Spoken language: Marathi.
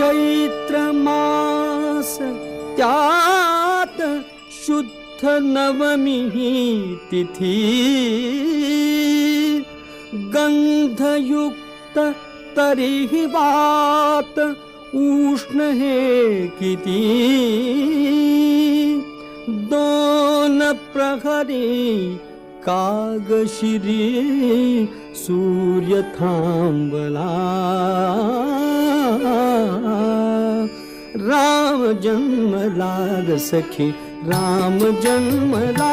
चैत्र मास त्यात शुद्ध नवमी तिथी गंधयुक्त तरीही वात उष्ण हे किती दोन प्रहरी कागशिरी सूर्य थांबला राम जन्मला ग सखी राम जन्मला